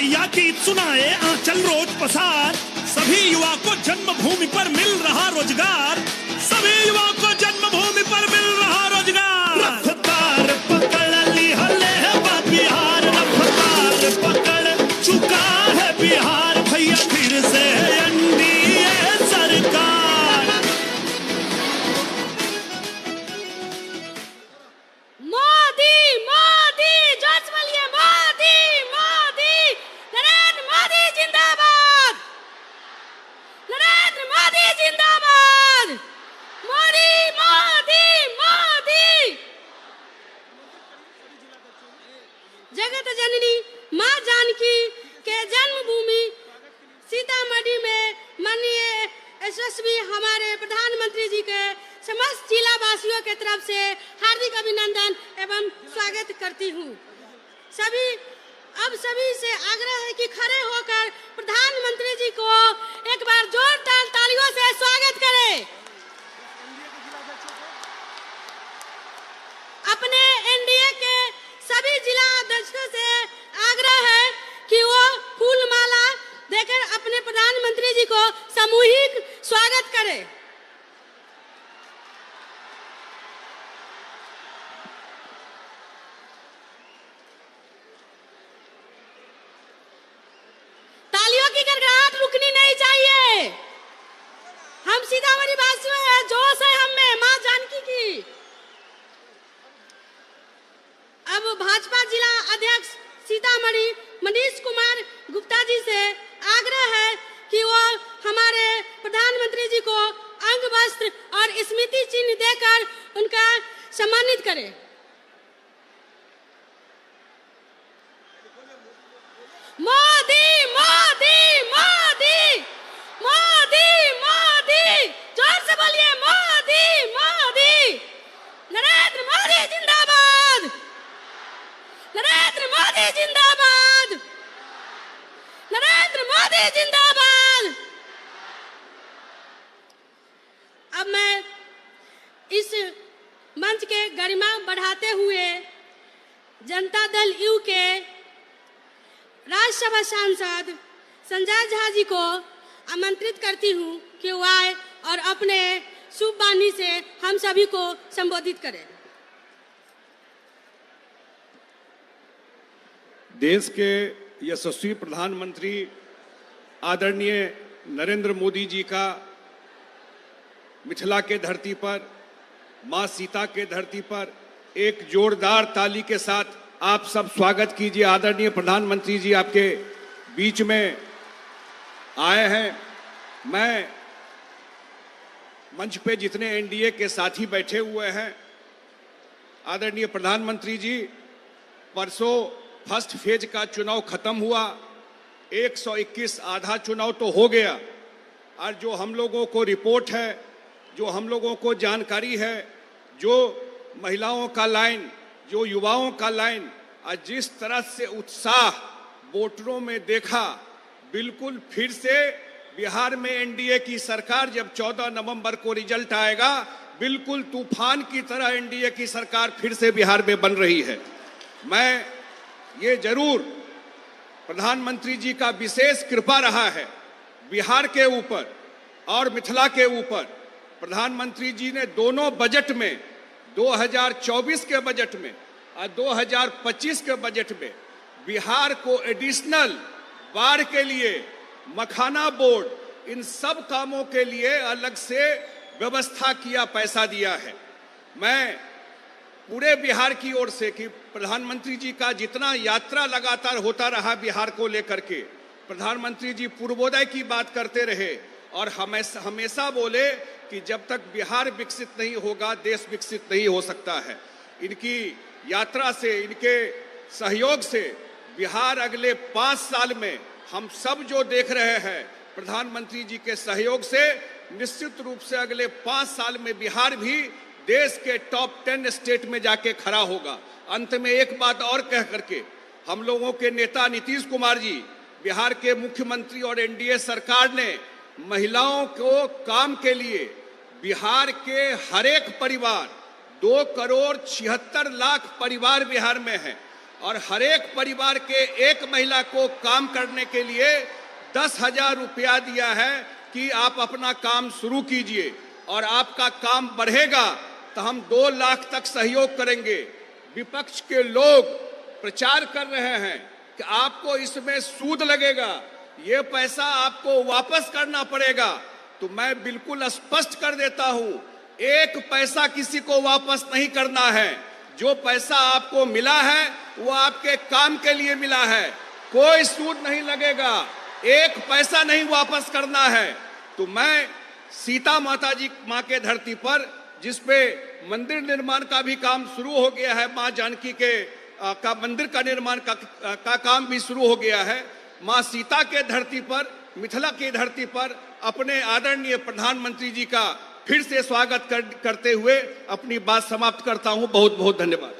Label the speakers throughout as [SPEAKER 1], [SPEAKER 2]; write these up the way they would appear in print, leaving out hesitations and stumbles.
[SPEAKER 1] मैया गीत सुनाए आंचल रोज पसार, सभी युवा को जन्मभूमि पर मिल रहा रोजगार, सभी युवा को जन्मभूमि पर मिल रहा रोजगार। रफ्तार पकड़ ली हले बिहार, रफ्तार पकड़ चुका है बिहार, भैया फिर से एनडीए सरकार।
[SPEAKER 2] मोदी मोदी जोश बोलिए, मोदी मोदी, नरेंद्र मोदी जिंदाबाद, नरेंद्र मोदी जिंदाबाद, मोदी मोदी मोदी। जगत जननी मां जानकी के जन्मभूमि सीतामढ़ी में माननीय यशस्वी हमारे प्रधानमंत्री जी के समस्त जिला वासियों के तरफ से हार्दिक अभिनंदन एवं स्वागत करती हूँ। सभी से आग्रह है कि खड़े होकर प्रधानमंत्री जी को एक बार जोरदार तालियों से स्वागत करें। अपने एनडीए के सभी जिला अध्यक्षों से आग्रह है कि वो फूल माला देकर अपने प्रधानमंत्री जी को सामूहिक स्वागत करें। तालियों की गड़गड़ाहट रुकनी नहीं चाहिए। हम सीतामढ़ी वासियों हैं, जोश है हम में मां जानकी की। अब भाजपा जिला अध्यक्ष सीतामढ़ी मनीष कुमार गुप्ता जी से आग्रह है कि वो हमारे प्रधानमंत्री जी को अंग वस्त्र और स्मृति चिन्ह देकर उनका सम्मानित करें। मोदी मोदी मोदी मोदी मोदी, जोर से बोलिए, मोदी मोदी, नरेंद्र मोदी जिंदाबाद, नरेंद्र मोदी जिंदाबाद, नरेंद्र मोदी जिंदाबाद। अब मैं इस मंच के गरिमा बढ़ाते हुए जनता दल यू के राज्यसभा सांसद संजय झा जी को आमंत्रित करती हूं कि वो आए और अपने शुभ वाणी से हम सभी को संबोधित करें।
[SPEAKER 3] देश के यशस्वी प्रधानमंत्री आदरणीय नरेंद्र मोदी जी का मिथिला के धरती पर, मां सीता के धरती पर एक जोरदार ताली के साथ आप सब स्वागत कीजिए। आदरणीय प्रधानमंत्री जी आपके बीच में आए हैं। मैं मंच पे जितने एनडीए के साथी बैठे हुए हैं, आदरणीय प्रधानमंत्री जी, परसों फर्स्ट फेज का चुनाव खत्म हुआ, 121 आधा चुनाव तो हो गया, और जो हम लोगों को रिपोर्ट है, जो हम लोगों को जानकारी है, जो महिलाओं का लाइन, जो युवाओं का लाइन, और जिस तरह से उत्साह वोटरों में देखा, बिल्कुल फिर से बिहार में एनडीए की सरकार, जब 14 नवंबर को रिजल्ट आएगा, बिल्कुल तूफान की तरह एनडीए की सरकार फिर से बिहार में बन रही है। मैं ये जरूर प्रधानमंत्री जी का विशेष कृपा रहा है बिहार के ऊपर और मिथिला के ऊपर। प्रधानमंत्री जी ने दोनों बजट में, 2024 के बजट में और 2025 के बजट में, बिहार को एडिशनल बाढ़ के लिए, मखाना बोर्ड, इन सब कामों के लिए अलग से व्यवस्था किया, पैसा दिया है। मैं पूरे बिहार की ओर से कि प्रधानमंत्री जी का जितना यात्रा लगातार होता रहा बिहार को लेकर के, प्रधानमंत्री जी पूर्वोदय की बात करते रहे और हमेशा बोले कि जब तक बिहार विकसित नहीं होगा, देश विकसित नहीं हो सकता है। इनकी यात्रा से, इनके सहयोग से बिहार अगले 5 साल में हम सब जो देख रहे हैं, प्रधानमंत्री जी के सहयोग से निश्चित रूप से अगले 5 साल में बिहार भी देश के टॉप 10 स्टेट में जाके खड़ा होगा। अंत में एक बात और कह करके, हम लोगों के नेता नीतीश कुमार जी, बिहार के मुख्यमंत्री और एनडीए सरकार ने महिलाओं को काम के लिए बिहार के हर एक परिवार, 2 करोड़ 76 लाख परिवार बिहार में है, और हर एक परिवार के एक महिला को काम करने के लिए 10,000 रुपया दिया है कि आप अपना काम शुरू कीजिए और आपका काम बढ़ेगा तो हम 2 लाख तक सहयोग करेंगे। विपक्ष के लोग प्रचार कर रहे हैं कि आपको इसमें सूद लगेगा, ये पैसा आपको वापस करना पड़ेगा। तो मैं बिल्कुल स्पष्ट कर देता हूं, एक पैसा किसी को वापस नहीं करना है। जो पैसा आपको मिला है वो आपके काम के लिए मिला है, कोई सूद नहीं लगेगा, एक पैसा नहीं वापस करना है। तो मैं सीता माता जी मां के धरती पर, जिसपे मंदिर निर्माण का भी काम शुरू हो गया है, मां जानकी के का मंदिर का निर्माण का काम भी शुरू हो गया है, मां सीता के धरती पर, मिथिला की धरती पर अपने आदरणीय प्रधानमंत्री जी का फिर से स्वागत करते हुए अपनी बात समाप्त करता हूं। बहुत बहुत धन्यवाद।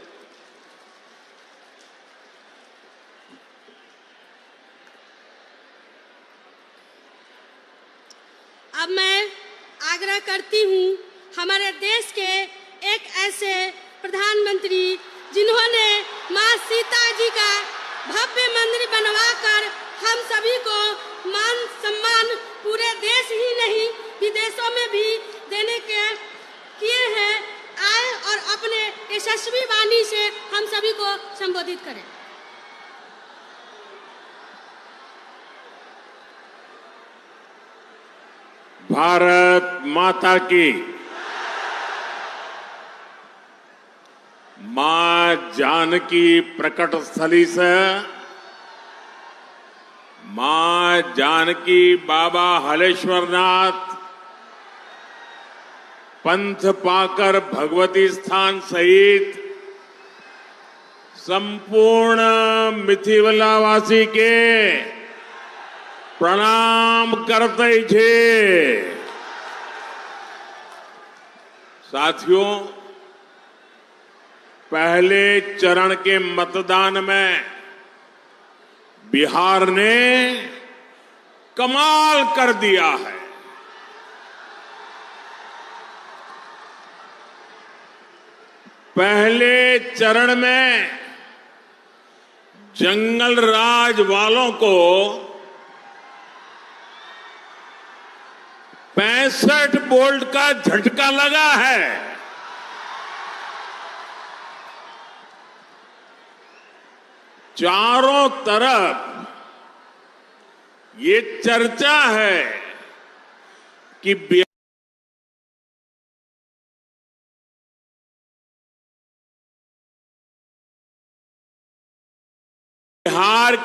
[SPEAKER 2] अब मैं आग्रह करती हूँ हमारे देश के एक ऐसे प्रधानमंत्री जिन्होंने मां सीता जी का भव्य मंदिर बनवाकर हम सभी को मान सम्मान पूरे देश ही नहीं विदेशों में भी देने के किए हैं, आए और अपने यशस्वी वाणी से हम सभी को संबोधित करें।
[SPEAKER 4] भारत माता की, मां जानकी प्रकट स्थली से मां जानकी बाबा हलेश्वरनाथ पंथ पाकर भगवती स्थान सहित संपूर्ण मिथिलावासी के प्रणाम करते छे। साथियों, पहले चरण के मतदान में बिहार ने कमाल कर दिया है। पहले चरण में जंगल राज वालों को 65 वोल्ट का झटका लगा है। चारों तरफ ये चर्चा है कि बिहार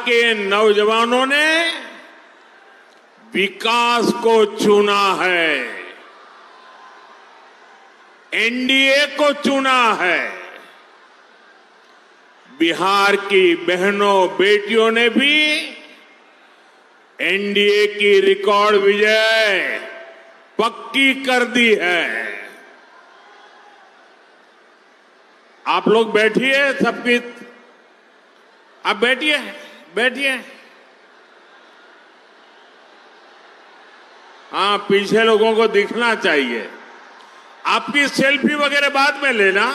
[SPEAKER 4] के नौजवानों ने विकास को चुना है, एनडीए को चुना है। बिहार की बहनों बेटियों ने भी एनडीए की रिकॉर्ड विजय पक्की कर दी है। आप लोग बैठिए, सबकी आप बैठिए, बैठिए। हाँ, पीछे लोगों को दिखना चाहिए। आपकी सेल्फी वगैरह बाद में लेना।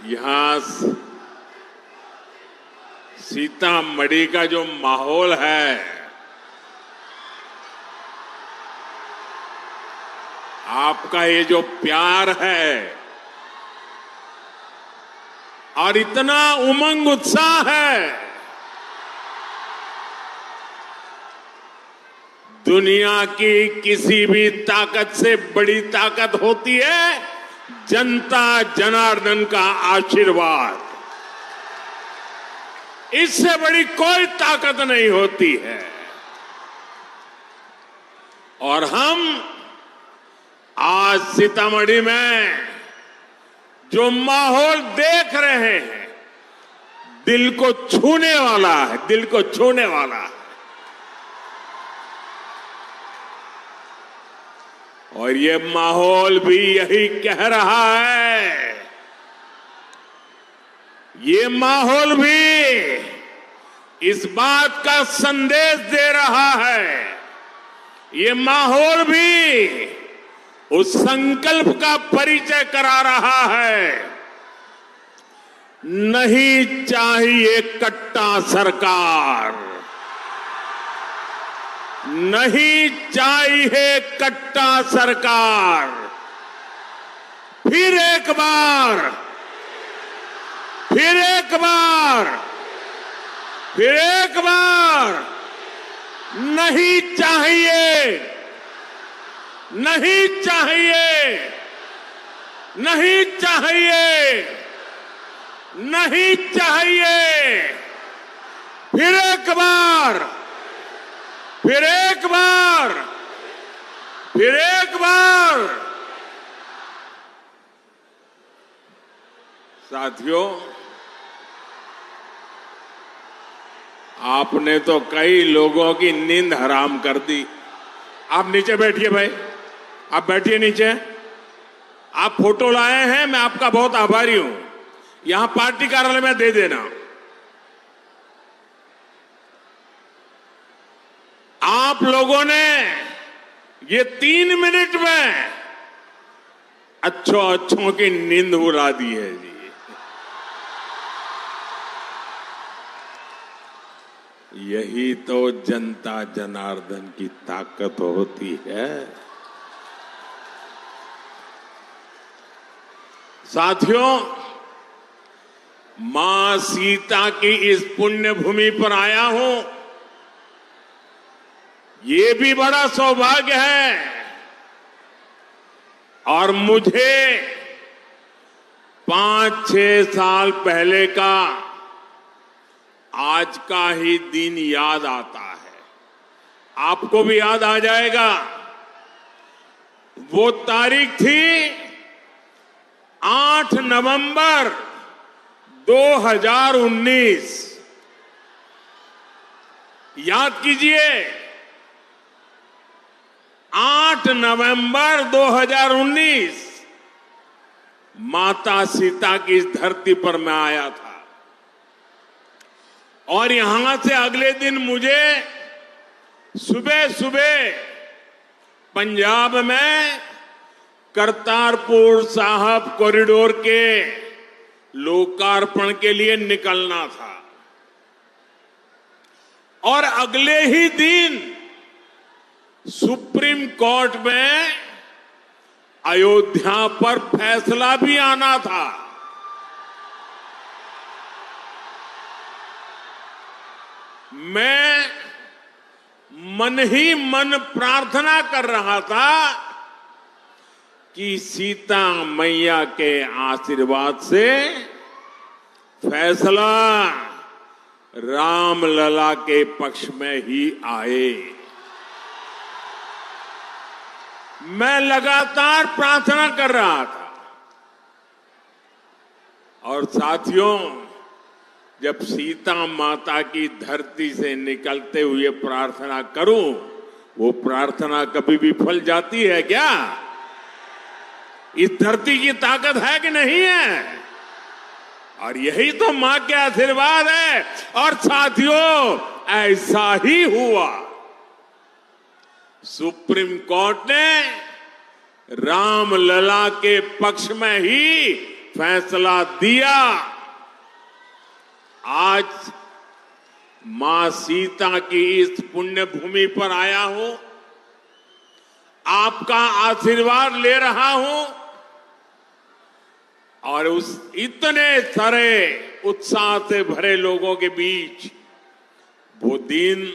[SPEAKER 4] यहां सीतामढ़ी का जो माहौल है, आपका ये जो प्यार है और इतना उमंग उत्साह है, दुनिया की किसी भी ताकत से बड़ी ताकत होती है जनता जनार्दन का आशीर्वाद। इससे बड़ी कोई ताकत नहीं होती है। और हम आज सीतामढ़ी में जो माहौल देख रहे हैं, दिल को छूने वाला है, दिल को छूने वाला है। और ये माहौल भी यही कह रहा है, ये माहौल भी इस बात का संदेश दे रहा है, ये माहौल भी उस संकल्प का परिचय करा रहा है, नहीं चाहिए कट्टा सरकार, नहीं चाहिए कट्टा सरकार। फिर एक बार, फिर एक बार, फिर एक बार, नहीं चाहिए, नहीं चाहिए, नहीं चाहिए, नहीं चाहिए। फिर एक बार, फिर एक बार, फिर एक बार। साथियों, आपने तो कई लोगों की नींद हराम कर दी। आप नीचे बैठिए भाई, आप बैठिए नीचे। आप फोटो लाए हैं, मैं आपका बहुत आभारी हूं। यहां पार्टी कार्यालय में दे देना। आप लोगों ने ये 3 मिनट में अच्छों की नींद उड़ा दी है जी। यही तो जनता जनार्दन की ताकत होती है। साथियों, मां सीता की इस पुण्य भूमि पर आया हूं, ये भी बड़ा सौभाग्य है। और मुझे 5-6 साल पहले का आज का ही दिन याद आता है। आपको भी याद आ जाएगा। वो तारीख थी 8 नवंबर 2019। याद कीजिए, 8 नवंबर 2019 माता सीता की इस धरती पर मैं आया था। और यहां से अगले दिन मुझे सुबह सुबह पंजाब में करतारपुर साहब कॉरिडोर के लोकार्पण के लिए निकलना था। और अगले ही दिन सुप्रीम कोर्ट में अयोध्या पर फैसला भी आना था। मैं मन ही मन प्रार्थना कर रहा था कि सीता मैया के आशीर्वाद से फैसला रामलला के पक्ष में ही आए। मैं लगातार प्रार्थना कर रहा था। और साथियों, जब सीता माता की धरती से निकलते हुए प्रार्थना करूं, वो प्रार्थना कभी भी फल जाती है क्या? इस धरती की ताकत है कि नहीं है? और यही तो मां के आशीर्वाद है। और साथियों, ऐसा ही हुआ। सुप्रीम कोर्ट ने रामलला के पक्ष में ही फैसला दिया। आज मां सीता की इस पुण्य भूमि पर आया हूं, आपका आशीर्वाद ले रहा हूं। और उस इतने सारे उत्साह से भरे लोगों के बीच वो दिन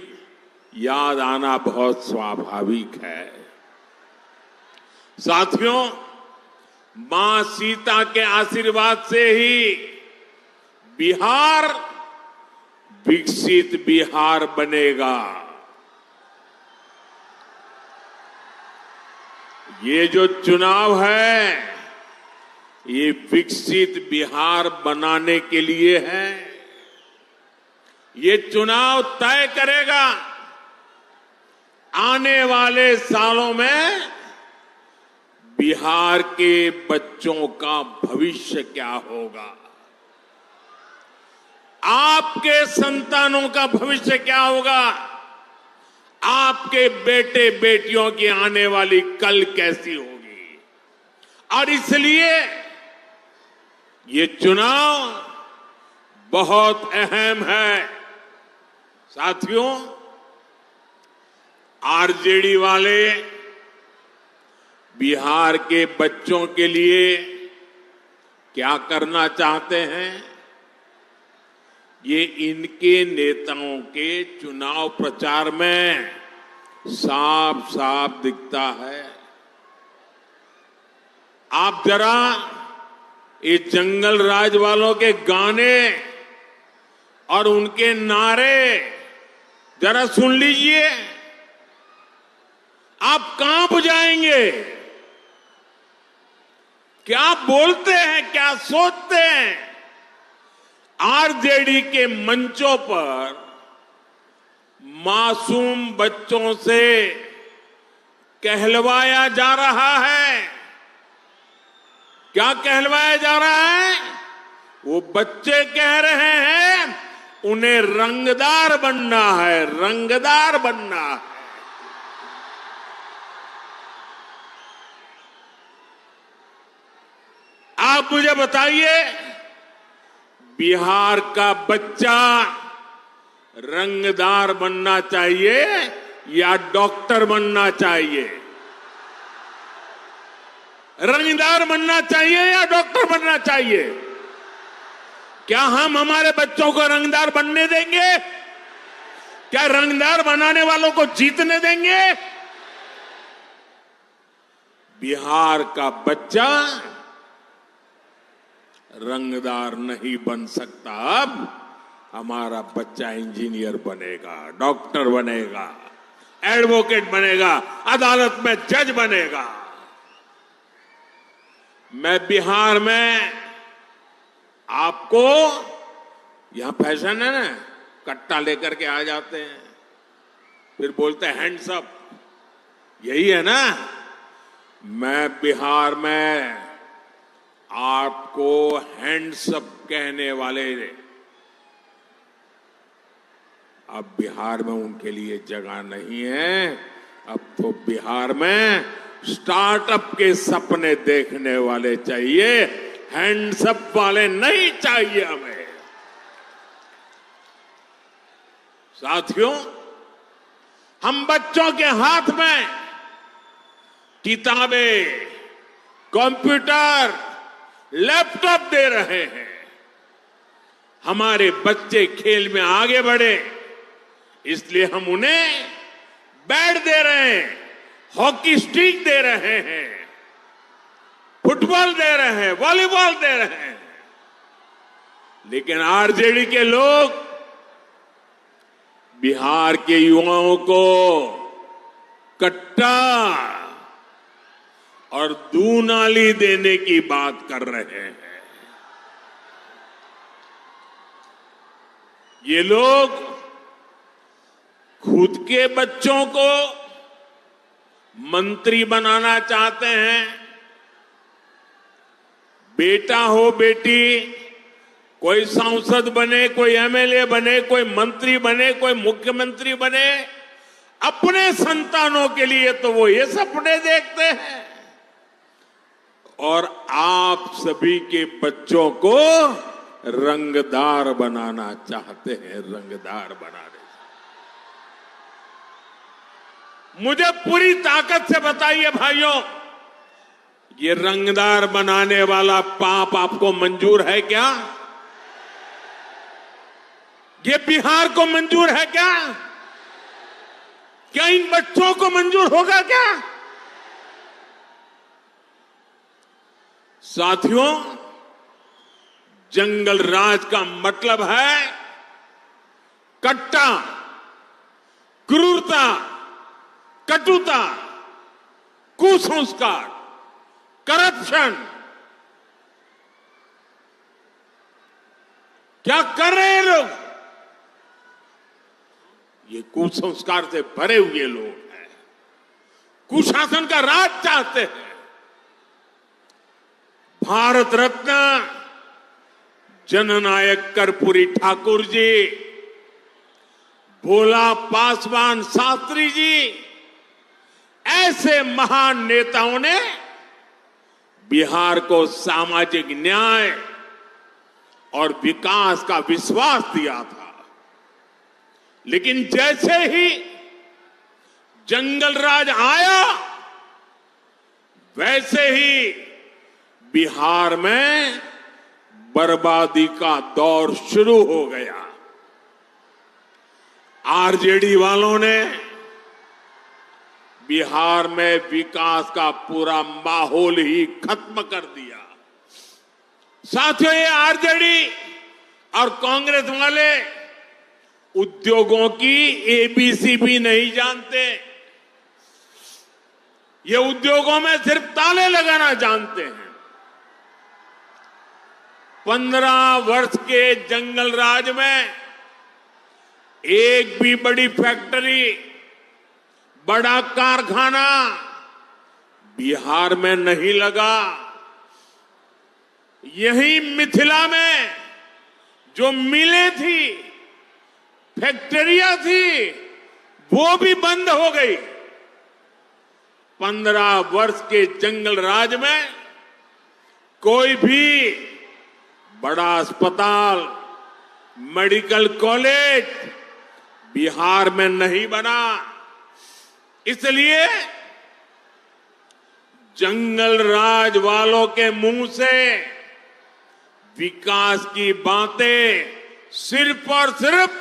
[SPEAKER 4] याद आना बहुत स्वाभाविक है। साथियों, मां सीता के आशीर्वाद से ही बिहार विकसित बिहार बनेगा। ये जो चुनाव है, ये विकसित बिहार बनाने के लिए है। ये चुनाव तय करेगा आने वाले सालों में बिहार के बच्चों का भविष्य क्या होगा, आपके संतानों का भविष्य क्या होगा, आपके बेटे बेटियों की आने वाली कल कैसी होगी। और इसलिए ये चुनाव बहुत अहम है। साथियों, आरजेडी वाले बिहार के बच्चों के लिए क्या करना चाहते हैं, ये इनके नेताओं के चुनाव प्रचार में साफ साफ दिखता है। आप जरा ये जंगल राज वालों के गाने और उनके नारे जरा सुन लीजिए, आप कांप जाएंगे। क्या बोलते हैं, क्या सोचते हैं। आरजेडी के मंचों पर मासूम बच्चों से कहलवाया जा रहा है। क्या कहलवाया जा रहा है? वो बच्चे कह रहे हैं उन्हें रंगदार बनना है, रंगदार बनना है। आप मुझे बताइए, बिहार का बच्चा रंगदार बनना चाहिए या डॉक्टर बनना चाहिए? रंगदार बनना चाहिए या डॉक्टर बनना चाहिए? क्या हम हमारे बच्चों को रंगदार बनने देंगे? क्या रंगदार बनाने वालों को जीतने देंगे? बिहार का बच्चा रंगदार नहीं बन सकता। अब हमारा बच्चा इंजीनियर बनेगा, डॉक्टर बनेगा, एडवोकेट बनेगा, अदालत में जज बनेगा। मैं बिहार में आपको, यहां फैशन है ना, कट्टा लेकर के आ जाते हैं, फिर बोलते हैं हैंड्स अप, यही है ना। मैं बिहार में आपको हैंड्स अप कहने वाले, अब बिहार में उनके लिए जगह नहीं है। अब तो बिहार में स्टार्टअप के सपने देखने वाले चाहिए, हैंड्स अप वाले नहीं चाहिए हमें। साथियों, हम बच्चों के हाथ में किताबें, कंप्यूटर, लैपटॉप दे रहे हैं। हमारे बच्चे खेल में आगे बढ़े, इसलिए हम उन्हें बैट दे रहे हैं, हॉकी स्टिक दे रहे हैं, फुटबॉल दे रहे हैं, वॉलीबॉल दे रहे हैं। लेकिन आरजेडी के लोग बिहार के युवाओं को कट्टा और दूनाली देने की बात कर रहे हैं। ये लोग खुद के बच्चों को मंत्री बनाना चाहते हैं। बेटा हो बेटी, कोई सांसद बने, कोई एमएलए बने, कोई मंत्री बने, कोई मुख्यमंत्री बने, अपने संतानों के लिए तो वो ये सपने देखते हैं। और आप सभी के बच्चों को रंगदार बनाना चाहते हैं, रंगदार बनाने। मुझे पूरी ताकत से बताइए भाइयों, ये रंगदार बनाने वाला पाप आपको मंजूर है क्या? ये बिहार को मंजूर है क्या? क्या इन बच्चों को मंजूर होगा क्या? साथियों, जंगल राज का मतलब है कट्टा, क्रूरता, कटुता, कुसंस्कार, करप्शन। क्या कर रहे हैं लोग? ये कुसंस्कार से भरे हुए लोग हैं, कुशासन का राज चाहते हैं। भारत रत्न जननायक कर्पूरी ठाकुर जी, भोला पासवान शास्त्री जी, ऐसे महान नेताओं ने बिहार को सामाजिक न्याय और विकास का विश्वास दिया था। लेकिन जैसे ही जंगल राज आया, वैसे ही बिहार में बर्बादी का दौर शुरू हो गया। आरजेडी वालों ने बिहार में विकास का पूरा माहौल ही खत्म कर दिया। साथियों, ये आरजेडी और कांग्रेस वाले उद्योगों की एबीसी भी नहीं जानते। ये उद्योगों में सिर्फ ताले लगाना जानते हैं। 15 वर्ष के जंगल राज में एक भी बड़ी फैक्ट्री, बड़ा कारखाना बिहार में नहीं लगा। यही मिथिला में जो मिलें थी, फैक्ट्रियां थी, वो भी बंद हो गई। 15 वर्ष के जंगल राज में कोई भी बड़ा अस्पताल, मेडिकल कॉलेज बिहार में नहीं बना। इसलिए जंगल राज वालों के मुंह से विकास की बातें सिर्फ और सिर्फ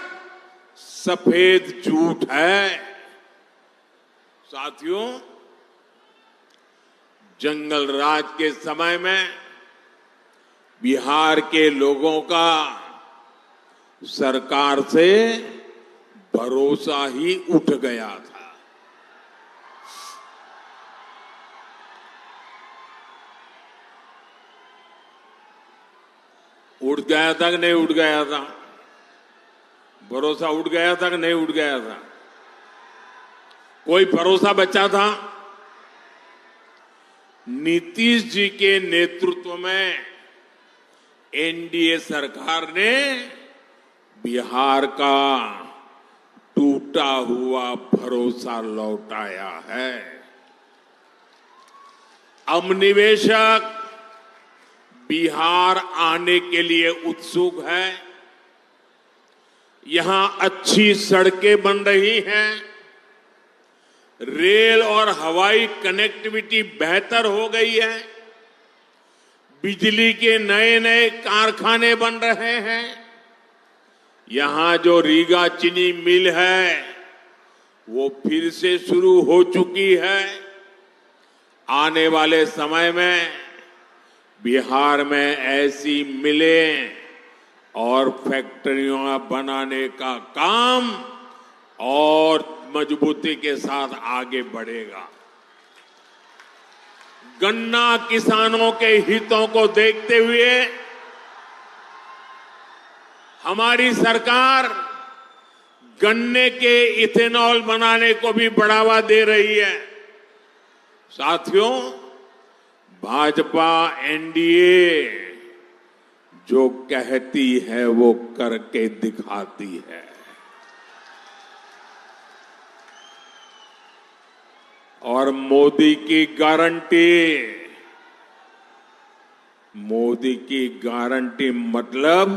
[SPEAKER 4] सफेद झूठ है। साथियों, जंगल राज के समय में बिहार के लोगों का सरकार से भरोसा ही उठ गया था। उठ गया था कि नहीं उठ गया था? भरोसा उठ गया था कि नहीं उठ गया था? कोई भरोसा बचा था? नीतीश जी के नेतृत्व में एनडीए सरकार ने बिहार का टूटा हुआ भरोसा लौटाया है। अब निवेशक बिहार आने के लिए उत्सुक है। यहां अच्छी सड़कें बन रही हैं, रेल और हवाई कनेक्टिविटी बेहतर हो गई है, बिजली के नए नए कारखाने बन रहे हैं। यहां जो रीगा चीनी मिल है वो फिर से शुरू हो चुकी है। आने वाले समय में बिहार में ऐसी मिलें और फैक्ट्रियां बनाने का काम और मजबूती के साथ आगे बढ़ेगा। गन्ना किसानों के हितों को देखते हुए हमारी सरकार गन्ने के इथेनॉल बनाने को भी बढ़ावा दे रही है। साथियों, भाजपा एनडीए जो कहती है वो करके दिखाती है। और मोदी की गारंटी मतलब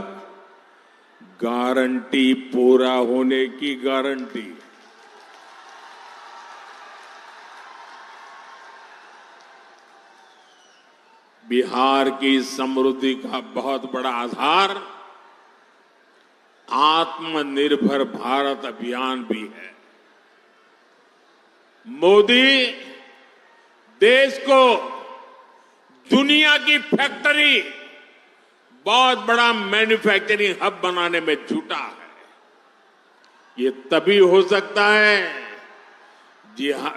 [SPEAKER 4] गारंटी पूरा होने की गारंटी। बिहार की समृद्धि का बहुत बड़ा आधार आत्मनिर्भर भारत अभियान भी है। मोदी देश को दुनिया की फैक्ट्री, बहुत बड़ा मैन्युफैक्चरिंग हब बनाने में जुटा है। ये तभी हो सकता है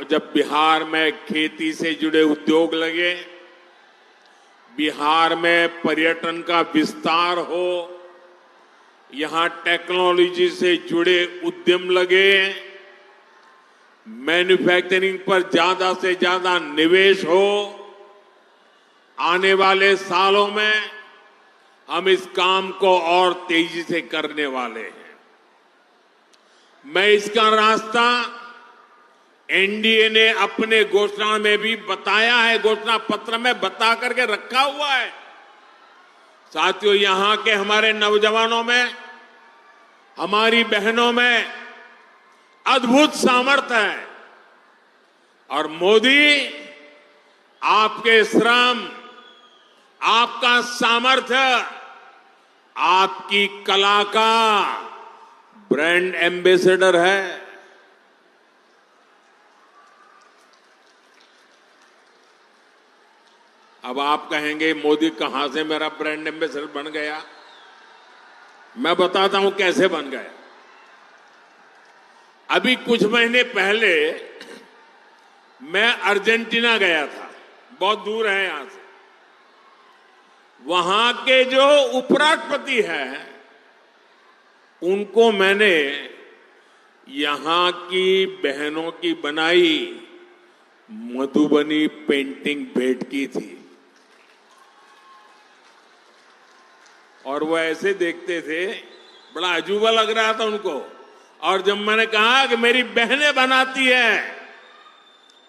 [SPEAKER 4] जब बिहार में खेती से जुड़े उद्योग लगे, बिहार में पर्यटन का विस्तार हो, यहां टेक्नोलॉजी से जुड़े उद्यम लगे, मैन्युफैक्चरिंग पर ज्यादा से ज्यादा निवेश हो, आने वाले सालों में हम इस काम को और तेजी से करने वाले हैं। मैं इसका रास्ता एनडीए ने अपने घोषणा में भी बताया है, घोषणा पत्र में बता करके रखा हुआ है। साथियों, यहां के हमारे नौजवानों में, हमारी बहनों में अद्भुत सामर्थ्य है और मोदी आपके श्रम, आपका सामर्थ्य, आपकी कला का ब्रांड एम्बेसडर है। अब आप कहेंगे मोदी कहां से मेरा ब्रांड एम्बेसडर बन गया? मैं बताता हूं कैसे बन गया। अभी कुछ महीने पहले मैं अर्जेंटीना गया था, बहुत दूर है यहां से। वहां के जो उपराष्ट्रपति हैं, उनको मैंने यहां की बहनों की बनाई मधुबनी पेंटिंग भेंट की थी और वो ऐसे देखते थे, बड़ा अजूबा लग रहा था उनको। और जब मैंने कहा कि मेरी बहनें बनाती हैं,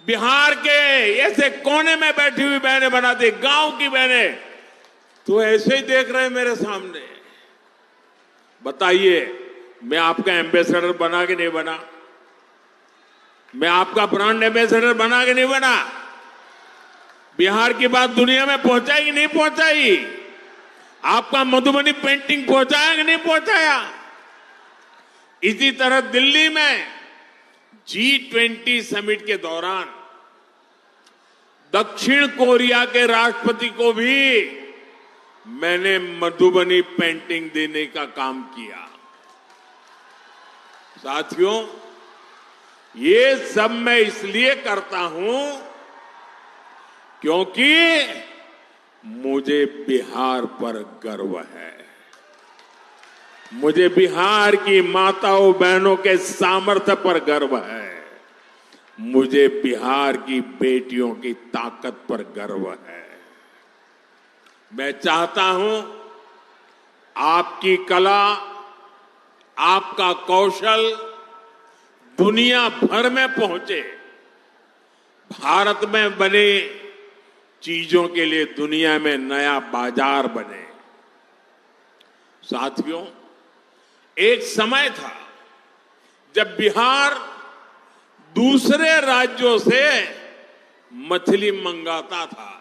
[SPEAKER 4] बिहार के ऐसे कोने में बैठी हुई बहनें बनाती, गांव की बहनें, तो ऐसे ही देख रहे मेरे सामने। बताइए, मैं आपका एम्बेसडर बना कि नहीं बना? मैं आपका ब्रांड एम्बेसडर बना कि नहीं बना? बिहार की बात दुनिया में पहुंचाई कि नहीं पहुंचाई? आपका मधुबनी पेंटिंग पहुंचाया कि नहीं पहुंचाया? इसी तरह दिल्ली में G20 समिट के दौरान दक्षिण कोरिया के राष्ट्रपति को भी मैंने मधुबनी पेंटिंग देने का काम किया। साथियों, ये सब मैं इसलिए करता हूं क्योंकि मुझे बिहार पर गर्व है। मुझे बिहार की माताओं बहनों के सामर्थ्य पर गर्व है। मुझे बिहार की बेटियों की ताकत पर गर्व है। मैं चाहता हूं आपकी कला, आपका कौशल दुनिया भर में पहुंचे। भारत में बने चीजों के लिए दुनिया में नया बाजार बने। साथियों, एक समय था जब बिहार दूसरे राज्यों से मछली मंगाता था,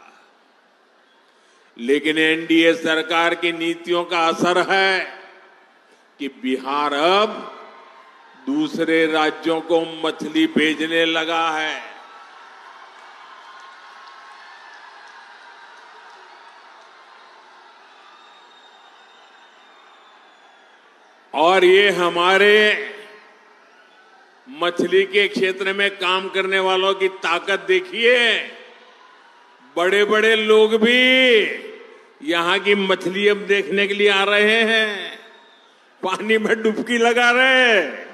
[SPEAKER 4] लेकिन एनडीए सरकार की नीतियों का असर है कि बिहार अब दूसरे राज्यों को मछली भेजने लगा है। और ये हमारे मछली के क्षेत्र में काम करने वालों की ताकत देखिए। बड़े बड़े लोग भी यहां की मछली अब देखने के लिए आ रहे हैं, पानी में डुबकी लगा रहे हैं।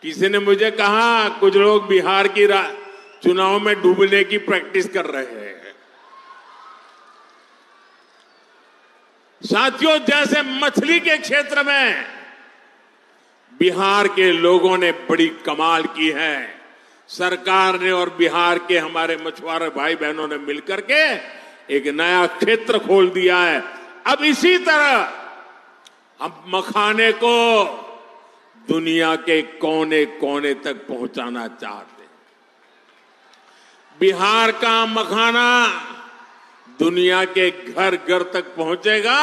[SPEAKER 4] किसी ने मुझे कहा कुछ लोग बिहार की चुनाव में डूबने की प्रैक्टिस कर रहे हैं। साथियों, जैसे मछली के क्षेत्र में बिहार के लोगों ने बड़ी कमाल की है, सरकार ने और बिहार के हमारे मछुआरे भाई बहनों ने मिलकर के एक नया क्षेत्र खोल दिया है। अब इसी तरह हम मखाने को दुनिया के कोने कोने तक पहुंचाना चाहते हैं। बिहार का मखाना दुनिया के घर घर तक पहुंचेगा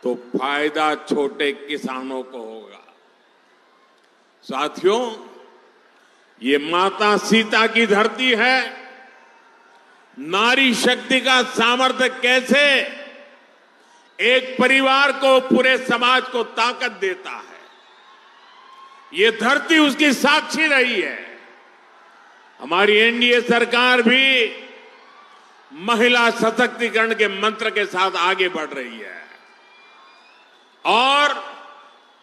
[SPEAKER 4] तो फायदा छोटे किसानों को होगा। साथियों, ये माता सीता की धरती है। नारी शक्ति का सामर्थ्य कैसे एक परिवार को, पूरे समाज को ताकत देता है, ये धरती उसकी साक्षी रही है। हमारी एनडीए सरकार भी महिला सशक्तिकरण के मंत्र के साथ आगे बढ़ रही है और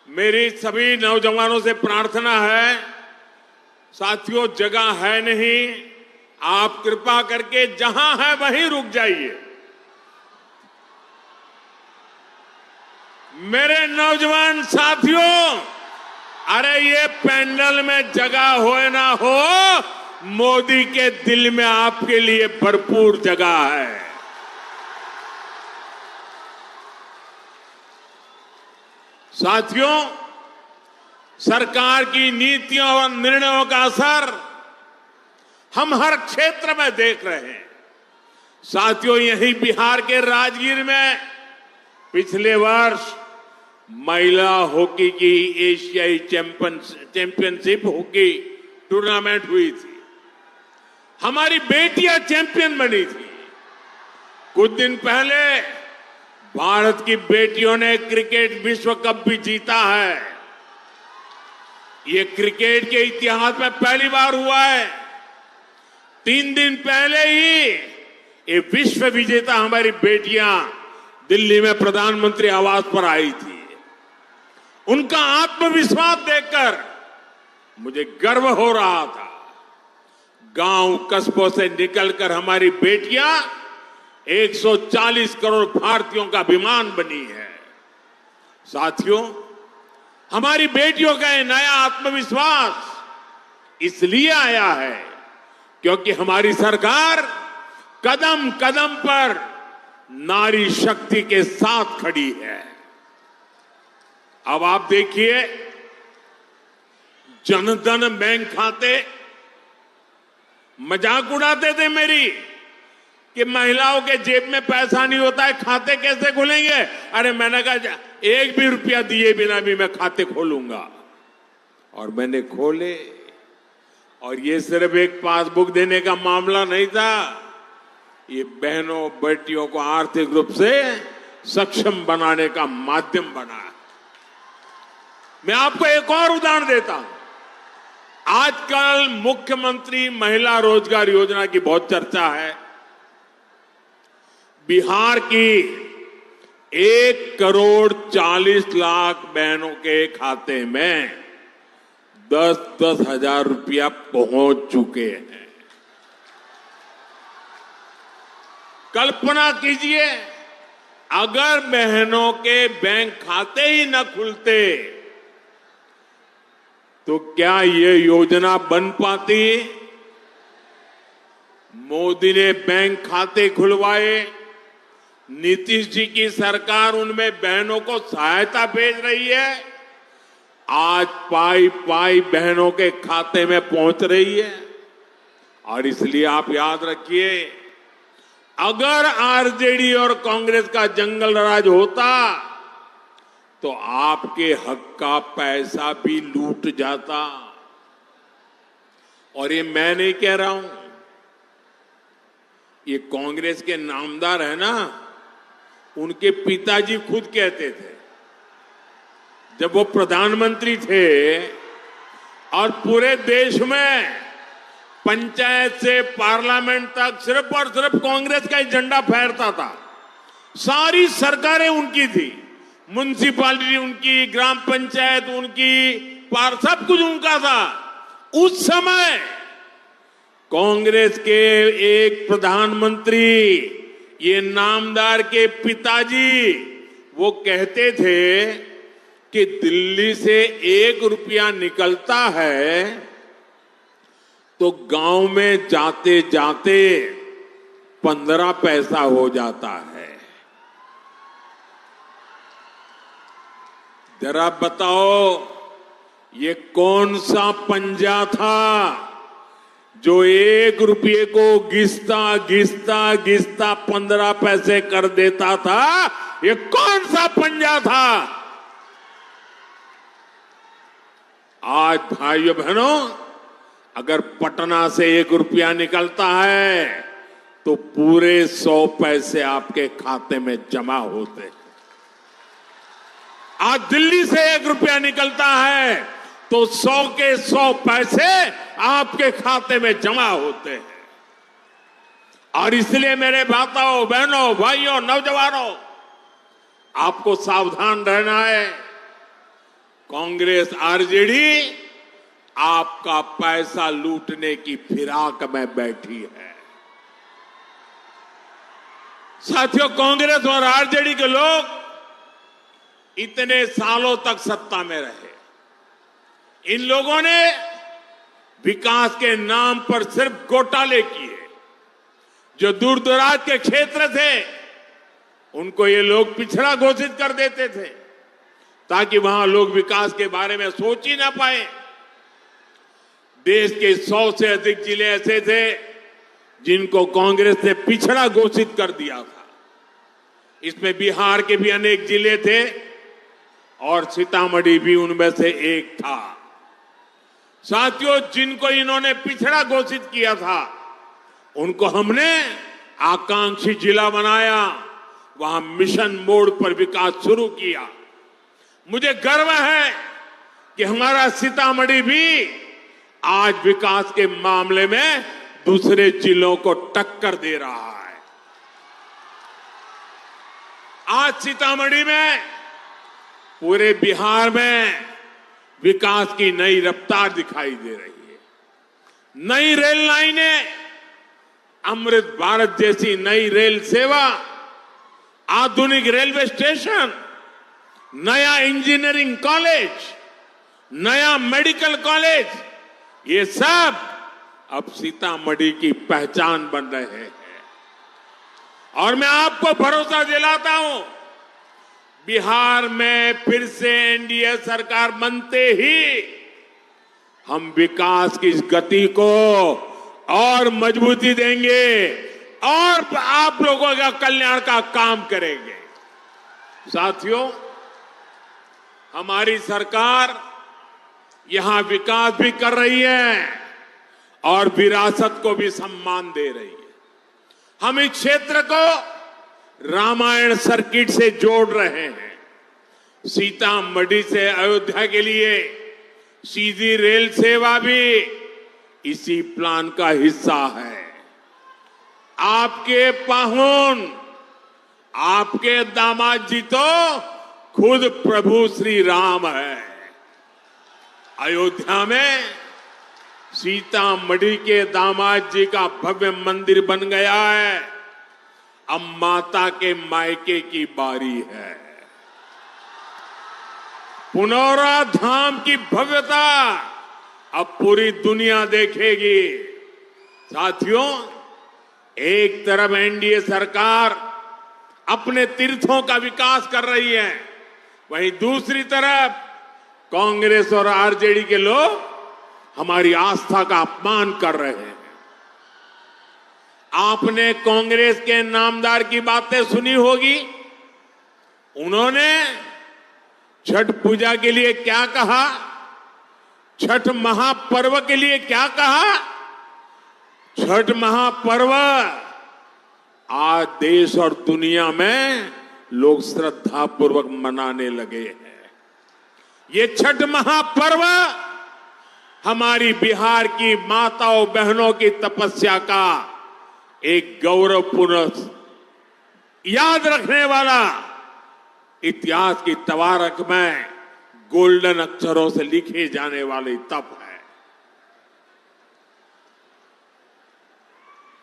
[SPEAKER 4] मेरी सभी नौजवानों से प्रार्थना है, साथियों जगह है नहीं, आप कृपा करके जहां है वहीं रुक जाइए। मेरे नौजवान साथियों, अरे ये पैंडल में जगह हो ना हो, मोदी के दिल में आपके लिए भरपूर जगह है। साथियों, सरकार की नीतियों और निर्णयों का असर हम हर क्षेत्र में देख रहे हैं। साथियों, यही बिहार के राजगीर में पिछले वर्ष महिला हॉकी की एशियाई चैंपियनशिप हॉकी टूर्नामेंट हुई थी। हमारी बेटियां चैंपियन बनी थी। कुछ दिन पहले भारत की बेटियों ने क्रिकेट विश्व कप भी जीता है। ये क्रिकेट के इतिहास में पहली बार हुआ है। 3 दिन पहले ही ये विश्व विजेता हमारी बेटियां दिल्ली में प्रधानमंत्री आवास पर आई थी। उनका आत्मविश्वास देखकर मुझे गर्व हो रहा था। गांव कस्बों से निकलकर हमारी बेटियां 140 करोड़ भारतीयों का अभिमान बनी है। साथियों, हमारी बेटियों का यह नया आत्मविश्वास इसलिए आया है क्योंकि हमारी सरकार कदम कदम पर नारी शक्ति के साथ खड़ी है। अब आप देखिए, जनधन बैंक खाते, मजाक उड़ाते थे मेरी कि महिलाओं के जेब में पैसा नहीं होता है, खाते कैसे खुलेंगे। अरे मैंने कहा 1 भी रुपया दिए बिना भी मैं खाते खोलूंगा, और मैंने खोले। और ये सिर्फ एक पासबुक देने का मामला नहीं था, ये बहनों बेटियों को आर्थिक रूप से सक्षम बनाने का माध्यम बना। मैं आपको एक और उदाहरण देता हूं। आजकल मुख्यमंत्री महिला रोजगार योजना की बहुत चर्चा है। बिहार की 1,40,00,000 बहनों के खाते में 10-10 हजार रुपया पहुंच चुके हैं। कल्पना कीजिए, अगर बहनों के बैंक खाते ही न खुलते तो क्या ये योजना बन पाती। मोदी ने बैंक खाते खुलवाए, नीतीश जी की सरकार उनमें बहनों को सहायता भेज रही है। आज पाई पाई बहनों के खाते में पहुंच रही है। और इसलिए आप याद रखिए, अगर आरजेडी और कांग्रेस का जंगल राज होता तो आपके हक का पैसा भी लूट जाता। और ये मैं नहीं कह रहा हूं, ये कांग्रेस के नामदार है ना, उनके पिताजी खुद कहते थे जब वो प्रधानमंत्री थे और पूरे देश में पंचायत से पार्लियामेंट तक सिर्फ और सिर्फ कांग्रेस का ही झंडा फहरता था। सारी सरकारें उनकी थी, म्युनिसिपैलिटी उनकी, ग्राम पंचायत उनकी, सब कुछ उनका था। उस समय कांग्रेस के एक प्रधानमंत्री, ये नामदार के पिताजी, वो कहते थे कि दिल्ली से 1 रुपया निकलता है तो गांव में जाते जाते 15 पैसा हो जाता है। जरा बताओ, ये कौन सा पंजा था जो 1 रुपये को घिसता घिसता घिसता 15 पैसे कर देता था। ये कौन सा पंजा था? आज भाइयों बहनों, अगर पटना से 1 रुपया निकलता है तो पूरे 100 पैसे आपके खाते में जमा होते हैं। आज दिल्ली से 1 रुपया निकलता है तो 100 के 100 पैसे आपके खाते में जमा होते हैं। और इसलिए मेरे माताओं, बहनों, भाइयों, नौजवानों, आपको सावधान रहना है। कांग्रेस आरजेडी आपका पैसा लूटने की फिराक में बैठी है। साथियों, कांग्रेस और आरजेडी के लोग इतने सालों तक सत्ता में रहे। इन लोगों ने विकास के नाम पर सिर्फ घोटाले किए। जो दूर दराज के क्षेत्र थे उनको ये लोग पिछड़ा घोषित कर देते थे ताकि वहां लोग विकास के बारे में सोच ही ना पाए। देश के 100 से अधिक जिले ऐसे थे जिनको कांग्रेस ने पिछड़ा घोषित कर दिया था। इसमें बिहार के भी अनेक जिले थे और सीतामढ़ी भी उनमें से एक था। साथियों, जिनको इन्होंने पिछड़ा घोषित किया था उनको हमने आकांक्षी जिला बनाया, वहां मिशन मोड पर विकास शुरू किया। मुझे गर्व है कि हमारा सीतामढ़ी भी आज विकास के मामले में दूसरे जिलों को टक्कर दे रहा है। आज सीतामढ़ी में पूरे बिहार में विकास की नई रफ्तार दिखाई दे रही है। नई रेल लाइनें, अमृत भारत जैसी नई रेल सेवा, आधुनिक रेलवे स्टेशन, नया इंजीनियरिंग कॉलेज, नया मेडिकल कॉलेज, ये सब अब सीतामढ़ी की पहचान बन रहे हैं। और मैं आपको भरोसा दिलाता हूं, बिहार में फिर से एनडीए सरकार बनते ही हम विकास की इस गति को और मजबूती देंगे और आप लोगों का कल्याण का काम करेंगे। साथियों, हमारी सरकार यहां विकास भी कर रही है और विरासत को भी सम्मान दे रही है। हम इस क्षेत्र को रामायण सर्किट से जोड़ रहे हैं। सीतामढ़ी से अयोध्या के लिए सीधी रेल सेवा भी इसी प्लान का हिस्सा है। आपके पाहुन, आपके दामाद जी तो खुद प्रभु श्री राम है। अयोध्या में सीतामढ़ी के दामाद जी का भव्य मंदिर बन गया है। अब माता के मायके की बारी है। पुनौरा धाम की भव्यता अब पूरी दुनिया देखेगी। साथियों, एक तरफ एनडीए सरकार अपने तीर्थों का विकास कर रही है, वहीं दूसरी तरफ कांग्रेस और आरजेडी के लोग हमारी आस्था का अपमान कर रहे हैं। आपने कांग्रेस के नामदार की बातें सुनी होगी। उन्होंने छठ पूजा के लिए क्या कहा, छठ महापर्व के लिए क्या कहा। छठ महापर्व आज देश और दुनिया में लोग श्रद्धापूर्वक मनाने लगे हैं। ये छठ महापर्व हमारी बिहार की माताओं बहनों की तपस्या का एक गौरवपूर्ण याद रखने वाला, इतिहास की तवारख में गोल्डन अक्षरों से लिखे जाने वाली तप है।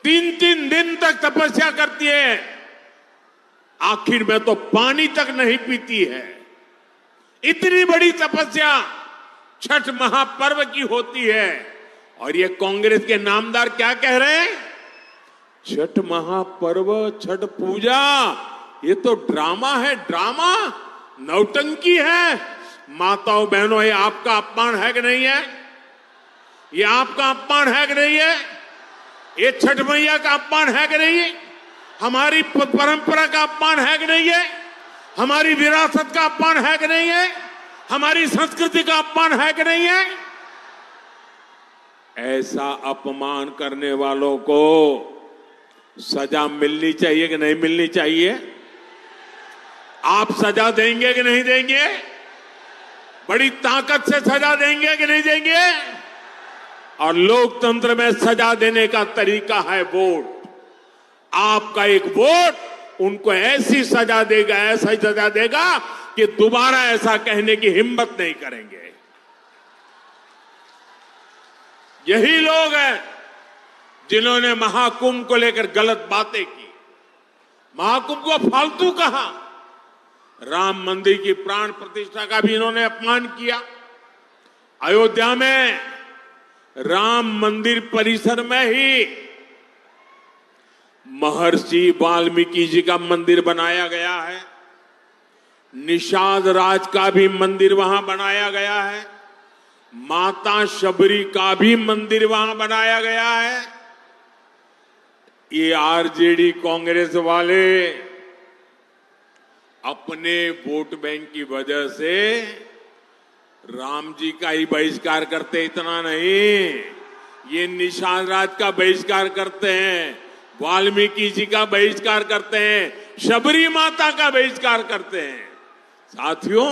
[SPEAKER 4] 3-3 दिन तक तपस्या करती है, आखिर में तो पानी तक नहीं पीती है। इतनी बड़ी तपस्या छठ महापर्व की होती है। और ये कांग्रेस के नामदार क्या कह रहे हैं, छठ महापर्व, छठ पूजा ये तो ड्रामा है, ड्रामा, नौटंकी है। माताओं बहनों, ये आपका अपमान है कि नहीं है? ये आपका अपमान है कि नहीं है? ये छठ मैया का अपमान है कि नहीं है? हमारी परंपरा का अपमान है कि नहीं है? हमारी विरासत का अपमान है कि नहीं है? हमारी संस्कृति का अपमान है कि नहीं है? ऐसा अपमान करने वालों को सजा मिलनी चाहिए कि नहीं मिलनी चाहिए? आप सजा देंगे कि नहीं देंगे? बड़ी ताकत से सजा देंगे कि नहीं देंगे? और लोकतंत्र में सजा देने का तरीका है वोट। आपका एक वोट उनको ऐसी सजा देगा, ऐसा सजा देगा कि दोबारा ऐसा कहने की हिम्मत नहीं करेंगे। यही लोग हैं जिन्होंने महाकुंभ को लेकर गलत बातें की, महाकुंभ को फालतू कहा, राम मंदिर की प्राण प्रतिष्ठा का भी इन्होंने अपमान किया। अयोध्या में राम मंदिर परिसर में ही महर्षि वाल्मीकि जी का मंदिर बनाया गया है, निषाद राज का भी मंदिर वहां बनाया गया है, माता शबरी का भी मंदिर वहां बनाया गया है। ये आरजेडी कांग्रेस वाले अपने वोट बैंक की वजह से राम जी का ही बहिष्कार करते, इतना नहीं, ये निषाद राज का बहिष्कार करते हैं, वाल्मीकि जी का बहिष्कार करते हैं, शबरी माता का बहिष्कार करते हैं। साथियों,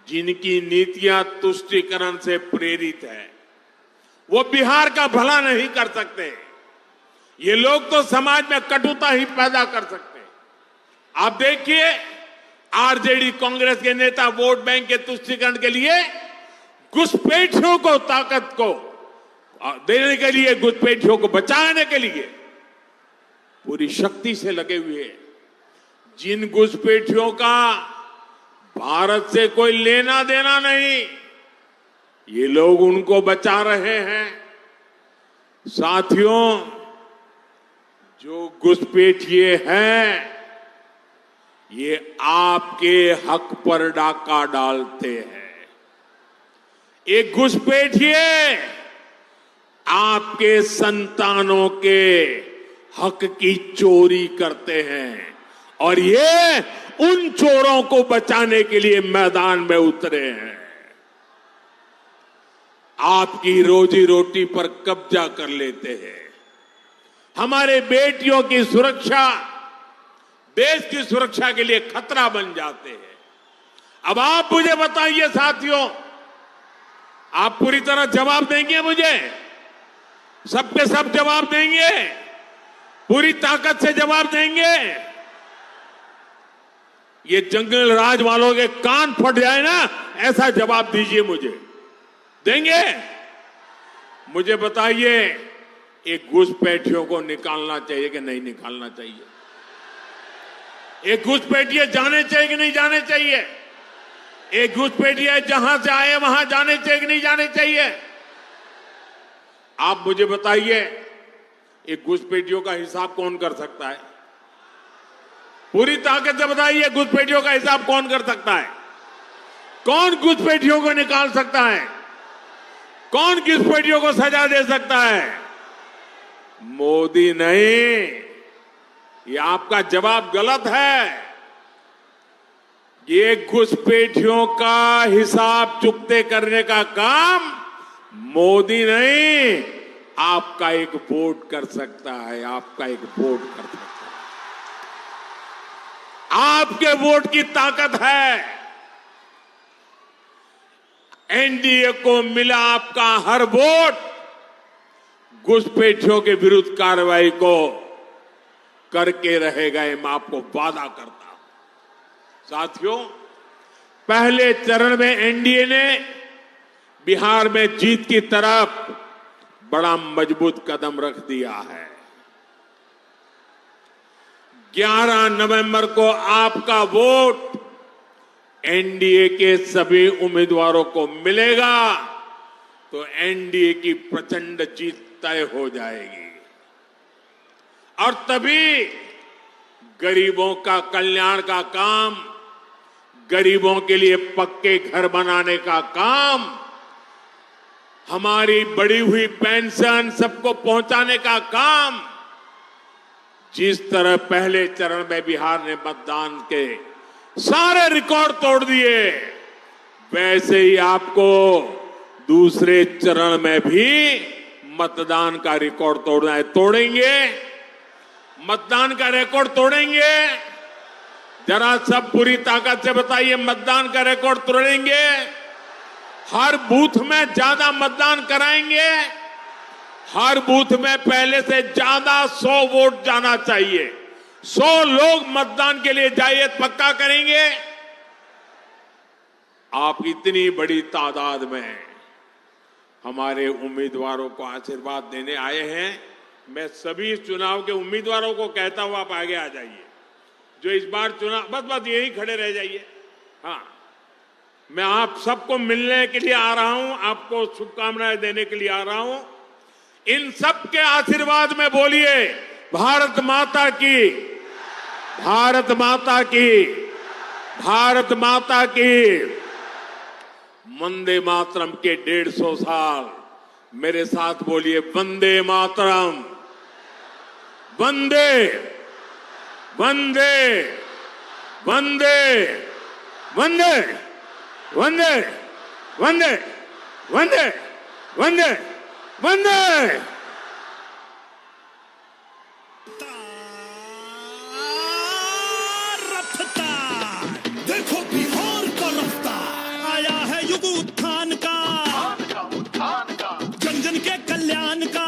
[SPEAKER 4] जिनकी नीतियां तुष्टीकरण से प्रेरित है वो बिहार का भला नहीं कर सकते। ये लोग तो समाज में कटुता ही पैदा कर सकते हैं। आप देखिए, आरजेडी कांग्रेस के नेता वोट बैंक के तुष्टीकरण के लिए घुसपैठियों को ताकत को देने के लिए, घुसपैठियों को बचाने के लिए पूरी शक्ति से लगे हुए हैं। जिन घुसपैठियों का भारत से कोई लेना देना नहीं, ये लोग उनको बचा रहे हैं। साथियों, जो घुसपैठिए हैं ये आपके हक पर डाका डालते हैं। एक घुसपैठिए आपके संतानों के हक की चोरी करते हैं और ये उन चोरों को बचाने के लिए मैदान में उतरे हैं। आपकी रोजी रोटी पर कब्जा कर लेते हैं, हमारे बेटियों की सुरक्षा, देश की सुरक्षा के लिए खतरा बन जाते हैं। अब आप मुझे बताइए साथियों, आप पूरी तरह जवाब देंगे मुझे? सबके सब जवाब देंगे? पूरी ताकत से जवाब देंगे? ये जंगल राज वालों के कान फट जाए ना, ऐसा जवाब दीजिए मुझे। देंगे? मुझे बताइए, एक घुसपैठियों को निकालना चाहिए कि नहीं निकालना चाहिए? एक घुसपैठिए जाने चाहिए कि नहीं जाने चाहिए? एक घुसपैठिए जहां से आए वहां जाने चाहिए कि नहीं जाने चाहिए? आप मुझे बताइए, एक घुसपैठियों का हिसाब कौन कर सकता है? पूरी ताकत से बताइए, घुसपैठियों का हिसाब कौन कर सकता है? कौन घुसपैठियों को निकाल सकता है? कौन घुसपैठियों को सजा दे सकता है? मोदी नहीं। ये आपका जवाब गलत है। ये घुसपैठियों का हिसाब चुकते करने का काम मोदी नहीं, आपका एक वोट कर सकता है। आपका एक वोट कर सकता है। आपके वोट की ताकत है। एनडीए को मिला आपका हर वोट घुसपैठियों के विरुद्ध कार्रवाई को करके रहेगा, मैं आपको वादा करता हूं। साथियों, पहले चरण में एनडीए ने बिहार में जीत की तरफ बड़ा मजबूत कदम रख दिया है। 11 नवंबर को आपका वोट एनडीए के सभी उम्मीदवारों को मिलेगा तो एनडीए की प्रचंड जीत तय हो जाएगी और तभी गरीबों का कल्याण का काम, गरीबों के लिए पक्के घर बनाने का काम, हमारी बढ़ी हुई पेंशन सबको पहुंचाने का काम, जिस तरह पहले चरण में बिहार ने मतदान के सारे रिकॉर्ड तोड़ दिए, वैसे ही आपको दूसरे चरण में भी मतदान का रिकॉर्ड तोड़ना है। तोड़ेंगे? मतदान का रिकॉर्ड तोड़ेंगे? जरा सब पूरी ताकत से बताइए, मतदान का रिकॉर्ड तोड़ेंगे? हर बूथ में ज्यादा मतदान कराएंगे? हर बूथ में पहले से ज्यादा 100 वोट जाना चाहिए। 100 लोग मतदान के लिए जाइए, पक्का करेंगे? आप इतनी बड़ी तादाद में हमारे उम्मीदवारों को आशीर्वाद देने आए हैं। मैं सभी चुनाव के उम्मीदवारों को कहता हूं, आप आगे आ जाइए। जो इस बार चुनाव, बस यही खड़े रह जाइए। हाँ, मैं आप सबको मिलने के लिए आ रहा हूं, आपको शुभकामनाएं देने के लिए आ रहा हूं। इन सबके आशीर्वाद में बोलिए भारत माता की, भारत माता की, भारत माता की। वंदे मातरम के 150 साल, मेरे साथ बोलिए वंदे मातरम, वंदे वंदे वंदे वंदे वंदे वंदे वंदे वंदे वंदे।
[SPEAKER 1] रफ्तार देखो बिहार का रफ्तार, आया है युग उत्थान का, जन जन के कल्याण का,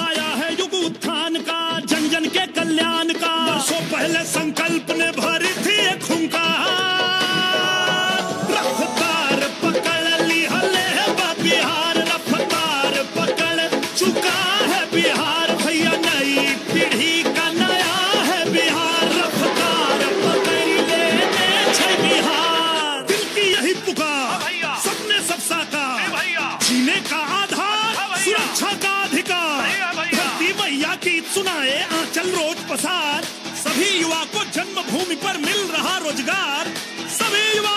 [SPEAKER 1] आया है युग उत्थान का, जन जन के कल्याण का। वर्षों पहले संकल्प ने भरी थी एक हुंकार, रफ्तार पकड़ ली हले बिहार, रफ्तार पकड़ चुका है बिहार। भैया नई पीढ़ी का नया है बिहार, रफ्तार पकड़ लेने छे बिहार। दिल की यही पुकार, सपने सब साकार, जीने का आधार, सुरक्षा का अधिकार। धरती मैया गीत सुनाए आंचल रोज पसार, सभी युवा को जन्मभूमि पर मिल रहा रोजगार, सभी युवा